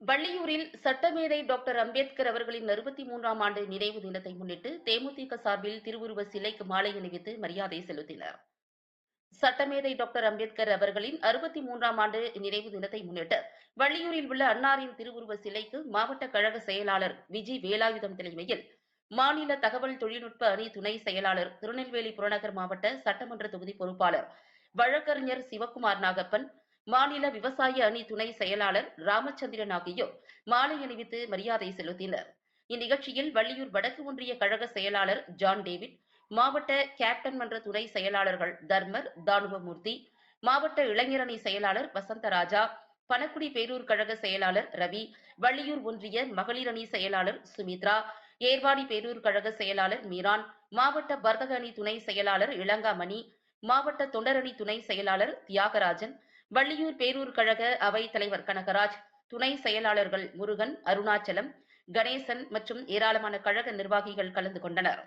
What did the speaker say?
வள்ளியூரில் சட்டமேதை டாக்டர் அம்பேத்கர் அவர்களின் 63ஆம் ஆண்டு நினைவு தினத்தை முன்னிட்டு தேமுதிக சார்பில் திருவுருவ சிலைக்கு மாலை அணிவித்து மரியாதை செலுத்தினர். சட்டமேதை டாக்டர் அம்பேத்கர் அவர்களின் 63ஆம் ஆண்டு நினைவு தினத்தை முன்னிட்டு வள்ளியூரில் உள்ள அன்னாரின் திருவுருவ சிலைக்கு மாவட்ட கழக செயலாளர் விஜி வேலாயுதம் தலைமையில் மாநில தகவல் தொழில்நுட்ப அணி துணை செயலாளர், திருநெல்வேலி புறநகர் மாவட்ட சட்டமன்ற தொகுதி பொறுப்பாளர் வழக்கறிஞர் சிவக்குமார் நாகப்பன், மாநில விவசாய அணி துணை செயலாளர் ராமச்சந்திரன் ஆகியோர் மாலை அணிவித்து மரியாதை செலுத்தினர். இந்நிகழ்ச்சியில் வள்ளியூர் வடக்கு ஒன்றிய கழக செயலாளர் ஜான் டேவிட், மாவட்ட கேப்டன் மன்ற துணை செயலாளர்கள் தர்மர், தானுவமூர்த்தி, மாவட்ட இளைஞரணி செயலாளர் வசந்தராஜா, பனக்குடி பேரூர் கழக செயலாளர் ரவி, வள்ளியூர் ஒன்றிய மகளிர் அணி செயலாளர் சுமித்ரா, ஏர்வாடி பேரூர் கழக செயலாளர் மீரான், மாவட்ட வர்த்தக அணி துணை செயலாளர் இளங்காமணி, மாவட்ட தொண்டரணி துணை செயலாளர் தியாகராஜன், வள்ளியூர் பேரூர் கழக அவைத் தலைவர் கனகராஜ், துணை செயலாளர்கள் முருகன், அருணாச்சலம், கணேசன் மற்றும் ஏராளமான கழக நிர்வாகிகள் கலந்து கொண்டனர்.